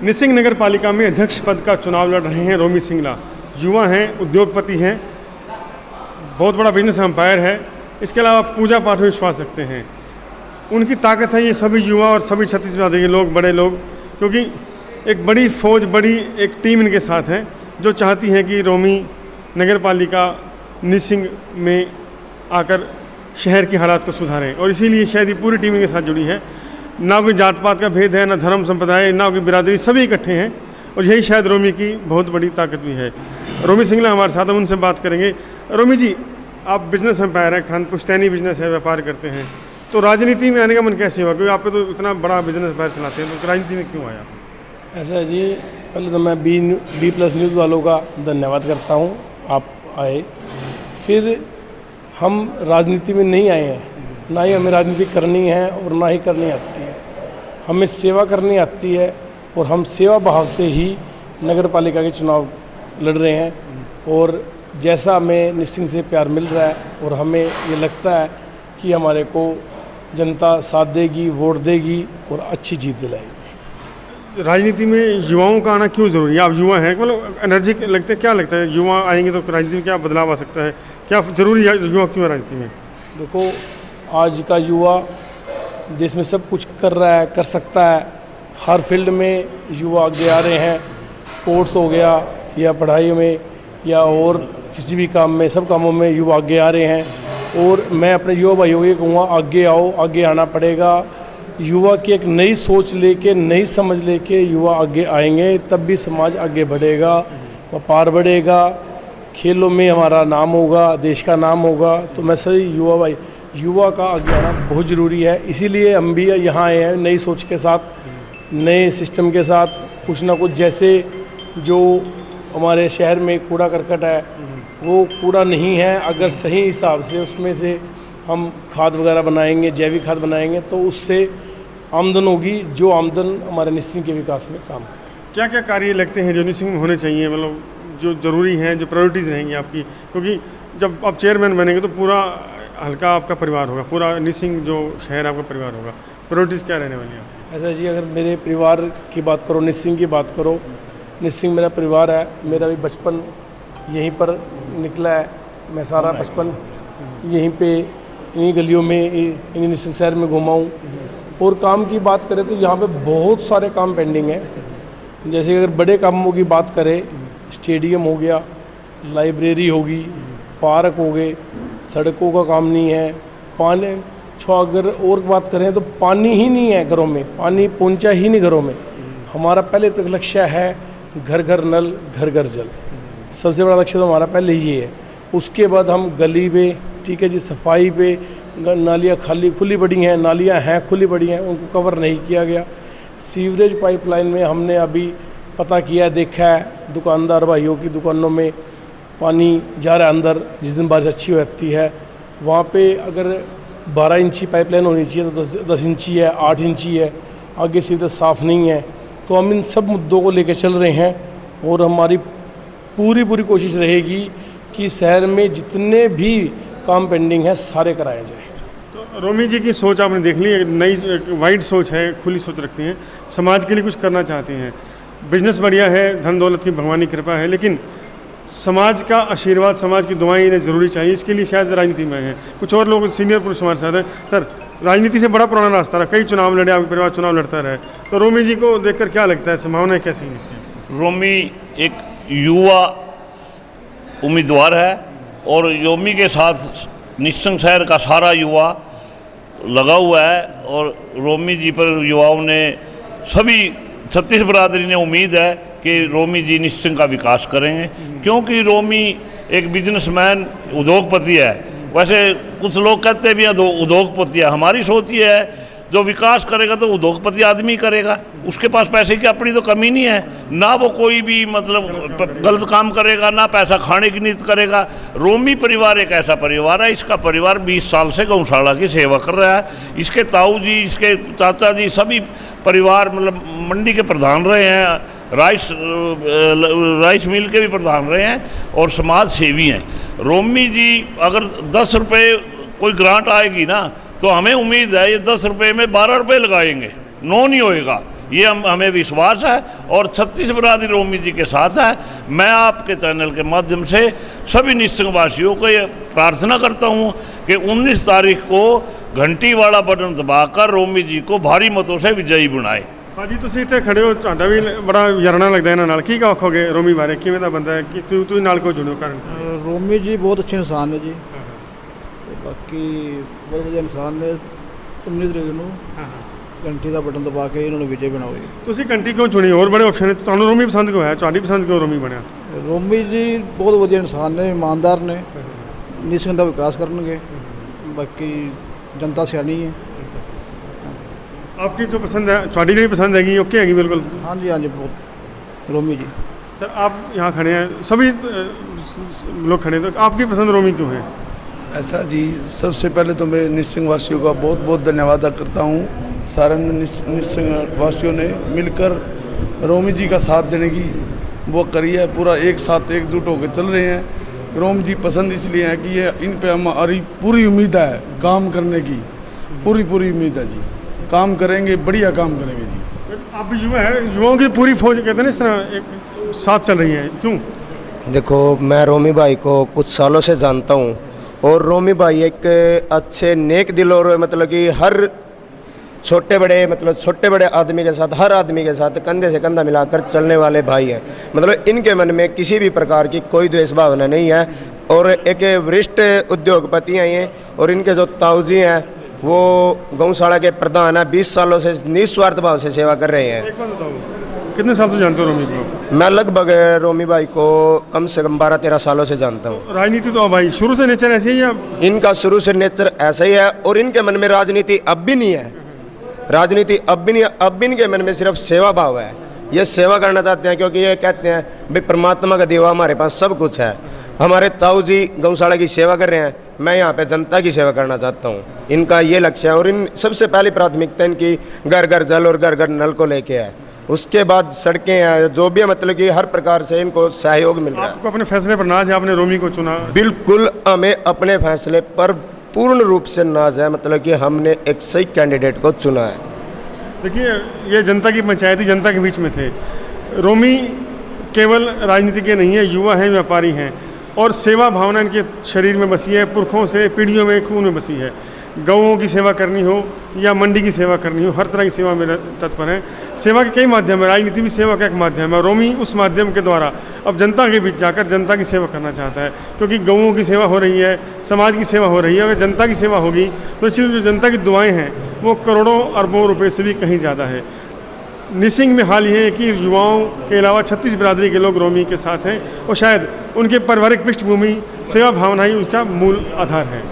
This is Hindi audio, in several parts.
निसिंग नगर पालिका में अध्यक्ष पद का चुनाव लड़ रहे हैं रोमी सिंगला। युवा हैं, उद्योगपति हैं, बहुत बड़ा बिजनेस एम्पायर है। इसके अलावा पूजा पाठ में विश्वास रखते हैं। उनकी ताकत है ये सभी युवा और सभी छत्तीसगढ़ के लोग, बड़े लोग, क्योंकि एक बड़ी फौज, बड़ी एक टीम इनके साथ है जो चाहती है कि रोमी नगर पालिका निसिंग में आकर शहर की हालात को सुधारें। और इसीलिए शायद ये पूरी टीम इनके साथ जुड़ी है। ना कोई जात पात का भेद है, ना धर्म संप्रदाय, ना कोई बिरादरी, सभी इकट्ठे हैं। और यही शायद रोमी की बहुत बड़ी ताकत भी है। रोमी सिंगला हमारे साथ, हम उनसे बात करेंगे। रोमी जी, आप बिजनेस एम्पायर हैं, खान पुश्तैनी बिजनेस है, व्यापार करते हैं, तो राजनीति में आने का मन कैसे हुआ? क्योंकि आपको तो इतना बड़ा बिजनेस एम्पायर चलाते हैं, तो राजनीति में क्यों आया? ऐसा है जी, पहले तो मैं बी प्लस न्यूज़ वालों का धन्यवाद करता हूँ, आप आए। फिर हम राजनीति में नहीं आए हैं, ना ही हमें राजनीति करनी है और ना ही करनी आती है। हमें सेवा करनी आती है और हम सेवा भाव से ही नगर पालिका के चुनाव लड़ रहे हैं। और जैसा हमें निसिंग से प्यार मिल रहा है और हमें ये लगता है कि हमारे को जनता साथ देगी, वोट देगी और अच्छी जीत दिलाएगी। राजनीति में युवाओं का आना क्यों ज़रूरी है? आप युवा हैं, मतलब एनर्जी लगते, क्या लगता है युवा आएंगे तो राजनीति में क्या बदलाव आ सकता है? क्या जरूरी है युवा क्यों है राजनीति में? देखो, आज का युवा देश में सब कुछ कर रहा है, कर सकता है। हर फील्ड में युवा आगे आ रहे हैं। स्पोर्ट्स हो गया या पढ़ाई में या और किसी भी काम में, सब कामों में युवा आगे आ रहे हैं। और मैं अपने युवा भाइयों को कहूँगा, आगे आओ, आगे आना पड़ेगा। युवा की एक नई सोच लेके, नई समझ लेके युवा आगे आएंगे, तब भी समाज आगे बढ़ेगा, व्यापार बढ़ेगा, खेलों में हमारा नाम होगा, देश का नाम होगा। तो मैं सही युवा का आगे आना बहुत ज़रूरी है। इसीलिए हम भी यहाँ आए हैं नई सोच के साथ, नए सिस्टम के साथ। कुछ ना कुछ, जैसे जो हमारे शहर में कूड़ा करकट है, वो कूड़ा नहीं है, अगर सही हिसाब से उसमें से हम खाद वगैरह बनाएंगे, जैविक खाद बनाएंगे, तो उससे आमदन होगी, जो आमदन हमारे निसिंग के विकास में काम करें। क्या क्या कार्य लगते हैं जो निसिंग में होने चाहिए, मतलब जो ज़रूरी हैं, जो प्रायोरिटीज़ रहेंगी आपकी? क्योंकि जब आप चेयरमैन बनेंगे तो पूरा हल्का आपका परिवार होगा, पूरा निसिंग जो शहर आपका परिवार होगा। प्रायोरिटीज़ क्या रहने वाली है? ऐसा जी, अगर मेरे परिवार की बात करो, निसिंग की बात करो, निसिंग मेरा परिवार है। मेरा भी बचपन यहीं पर निकला है। मैं सारा बचपन यहीं पे इन्हीं गलियों में, इन्हीं निसिंग शहर में घूमा हूँ। और काम की बात करें तो यहाँ पे बहुत सारे काम पेंडिंग हैं। जैसे अगर बड़े कामों की बात करें, स्टेडियम हो गया, लाइब्रेरी होगी, पार्क हो गए, सड़कों का काम नहीं है, पानी अगर और बात करें तो पानी ही नहीं है घरों में, पानी पहुंचा ही नहीं घरों में। हमारा पहले तो लक्ष्य है घर घर नल, घर घर जल। सबसे बड़ा लक्ष्य तो हमारा पहले ये है। उसके बाद हम गली पे, ठीक है जी, सफाई पे, नालियाँ खाली खुली पड़ी हैं, नालियाँ हैं खुली पड़ी हैं, उनको कवर नहीं किया गया। सीवरेज पाइपलाइन में हमने अभी पता किया, देखा है, दुकानदार भाइयों की दुकानों में पानी जा रहा है अंदर। जिस दिन बारिश अच्छी हो जाती है, वहाँ पे अगर 12 इंची पाइपलाइन होनी चाहिए तो 10 इंची है, 8 इंची है, आगे सीधे साफ़ नहीं है। तो हम इन सब मुद्दों को लेकर चल रहे हैं और हमारी पूरी कोशिश रहेगी कि शहर में जितने भी काम पेंडिंग है सारे कराए जाए। तो रोमी जी की सोच आपने देख ली, नई वाइड सोच है, खुली सोच रखती हैं, समाज के लिए कुछ करना चाहती हैं। बिजनेस बढ़िया है, धन दौलत की भगवान की कृपा है, लेकिन समाज का आशीर्वाद, समाज की दुआएं इन्हें ज़रूरी चाहिए। इसके लिए शायद राजनीति में है। कुछ और लोग, सीनियर पुरुष हमारे साथ हैं। सर, राजनीति से बड़ा पुराना रास्ता रहा, कई चुनाव लड़े, आपके परिवार चुनाव लड़ता रहे, तो रोमी जी को देखकर क्या लगता है, संभावनाएं कैसी हैं? रोमी एक युवा उम्मीदवार है और रोमी के साथ निसिंग शहर का सारा युवा लगा हुआ है। और रोमी जी पर युवाओं ने, सभी छत्तीस बिरादरी ने उम्मीद है कि रोमी जी निसिंग का विकास करेंगे, क्योंकि रोमी एक बिजनेसमैन, उद्योगपति है। वैसे कुछ लोग कहते भी हैं उद्योगपति है, हमारी सोच ये है जो विकास करेगा तो उद्योगपति आदमी करेगा। उसके पास पैसे की अपनी तो कमी नहीं है, ना वो कोई भी मतलब गलत काम करेगा, ना पैसा खाने की नीति करेगा। रोमी परिवार एक ऐसा परिवार है, इसका परिवार 20 साल से गौशाला की सेवा कर रहा है। इसके ताऊ जी, इसके चाचा जी, सभी परिवार मतलब मंडी के प्रधान रहे हैं, राइस मिल के भी प्रधान रहे हैं और समाज सेवी हैं। रोमी जी अगर 10 रुपये कोई ग्रांट आएगी ना, तो हमें उम्मीद है ये 10 रुपये में 12 रुपये लगाएंगे, 9 नहीं होएगा। ये हमें विश्वास है और 36 बरादरी रोमी जी के साथ है। मैं आपके चैनल के माध्यम से सभी निस्सिंग वासियों को ये प्रार्थना करता हूँ कि 19 तारीख को घंटी वाला बटन दबाकर रोमी जी को भारी मतों से विजयी बनाए। भाजी ਤੁਸੀਂ ਇੱਥੇ ਖੜੇ ਹੋ, ਤੁਹਾਡਾ ਵੀ ਬੜਾ ਯਾਰਨਾ ਲੱਗਦਾ ਇਹਨਾਂ ਨਾਲ, ਕੀ ਕਹੋਗੇ ਰੋਮੀ ਬਾਰੇ, ਕਿਵੇਂ ਦਾ ਬੰਦਾ ਹੈ, ਕਿ ਤੁਸੀਂ ਨਾਲ ਕਿਉਂ ਜੁੜੇ ਹੋ ਕਾਰਨ? ਰੋਮੀ ਜੀ ਬਹੁਤ ਅੱਛੇ ਇਨਸਾਨ ਨੇ ਜੀ, ਤੇ ਬਾਕੀ ਬਹੁਤ ਵਧੀਆ ਇਨਸਾਨ ਨੇ। 19 ਤਰੀਕ ਨੂੰ ਘੰਟੀ ਦਾ ਬਟਨ ਦਬਾ ਕੇ ਇਹਨਾਂ ਨੂੰ ਵਿਜੇ ਬਣਾਓ ਜੀ। ਤੁਸੀਂ ਘੰਟੀ ਕਿਉਂ ਚੁਣੀ? ਹੋਰ ਬੜੇ ਆਪਸ਼ਨ ਨੇ, ਤੁਹਾਨੂੰ ਰੋਮੀ ਪਸੰਦ ਕਿਉਂ ਆਇਆ? ਤੁਹਾਡੀ ਪਸੰਦ ਕਿਉਂ ਰੋਮੀ ਬਣਿਆ? ਰੋਮੀ ਜੀ ਬਹੁਤ ਵਧੀਆ ਇਨਸਾਨ ਨੇ, ਇਮਾਨਦਾਰ ਨੇ, ਨਿਸੰਗ ਦਾ ਵਿਕਾਸ ਕਰਨਗੇ। ਬਾਕੀ ਜਨਤਾ ਸਿਆਣੀ ਹੈ। आपकी जो पसंद है, ਤੁਹਾਡੀ ਜਿਹੜੀ पसंद हैगी ओके हैगी बिल्कुल? हाँ जी, हाँ जी, बहुत रोमी जी। सर आप यहाँ खड़े हैं, सभी लोग खड़े हैं, तो आपकी पसंद रोमी क्यों है? ऐसा जी, सबसे पहले तो मैं निस्सिंग वासियों का बहुत बहुत धन्यवाद करता हूँ। सारे निस्सिंग वासियों ने मिलकर रोमी जी का साथ देने की वो करी है, पूरा एक साथ एकजुट होकर चल रहे हैं। रोमी जी पसंद इसलिए है कि ये इन पे हमारी पूरी उम्मीद है काम करने की, पूरी उम्मीद है जी। काम करेंगे, बढ़िया काम करेंगे जी। आप भी युवा है, युवाओं की पूरी फौज कहते हैं ना इस तरह एक साथ चल रही है, क्यों? देखो, मैं रोमी भाई को कुछ सालों से जानता हूँ और रोमी भाई एक अच्छे नेक दिल और मतलब कि हर छोटे बड़े आदमी के साथ, हर आदमी के साथ कंधे से कंधा मिलाकर चलने वाले भाई हैं। मतलब इनके मन में किसी भी प्रकार की कोई द्वेष भावना नहीं है और एक वरिष्ठ उद्योगपति हैं ये, और इनके जो ताऊजी हैं वो गौशाला के प्रधान है, 20 सालों से निस्वार्थ भाव से सेवा कर रहे हैं। एक बात बताओ, कितने साल से जानते हो रोमी को? मैं लगभग रोमी भाई को कम से कम 12-13 सालों से जानता हूँ। राजनीति तो भाई शुरू से नेचर ऐसे ही है? इनका शुरू से नेचर ऐसा ही है और इनके मन में राजनीति अब भी नहीं है। राजनीति अब भी नहीं है, अब भी इनके मन में सिर्फ सेवा भाव है। ये सेवा करना चाहते हैं क्योंकि ये कहते हैं भाई परमात्मा का दिया हमारे पास सब कुछ है। हमारे ताऊ जी गौशाला की सेवा कर रहे हैं, मैं यहाँ पे जनता की सेवा करना चाहता हूँ। इनका ये लक्ष्य है और इन सबसे पहली प्राथमिकता इनकी घर घर जल और घर घर नल को लेके है। उसके बाद सड़कें हैं, जो भी है, मतलब कि हर प्रकार से इनको सहयोग मिल रहा है। आपको अपने फैसले पर नाज है, आपने रोमी को चुना? बिल्कुल, हमें अपने फैसले पर पूर्ण रूप से नाज है, मतलब कि हमने एक सही कैंडिडेट को चुना है। देखिए, ये जनता की पंचायती जनता के बीच में थे। रोमी केवल राजनीति के नहीं है, युवा हैं, व्यापारी हैं और सेवा भावना इनके शरीर में बसी है, पुरखों से पीढ़ियों में खून में बसी है। गौओं की सेवा करनी हो या मंडी की सेवा करनी हो, हर तरह की सेवा में तत्पर है। सेवा के कई माध्यम है, राजनीति भी सेवा का एक माध्यम है। रोमी उस माध्यम के द्वारा अब जनता के बीच जाकर जनता की सेवा करना चाहता है, क्योंकि गौओं की सेवा हो रही है, समाज की सेवा हो रही है। अगर जनता की सेवा होगी तो इसलिए जो जनता की दुआएँ हैं वो करोड़ों अरबों रुपये से भी कहीं ज़्यादा है। निसिंग में हाल ये है कि युवाओं के अलावा 36 बिरादरी के लोग रोमी के साथ हैं और शायद उनके पारिवारिक पृष्ठभूमि, सेवा भावना ही उसका मूल आधार है।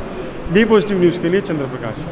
बी पॉजिटिव न्यूज़ के लिए चंद्र प्रकाश।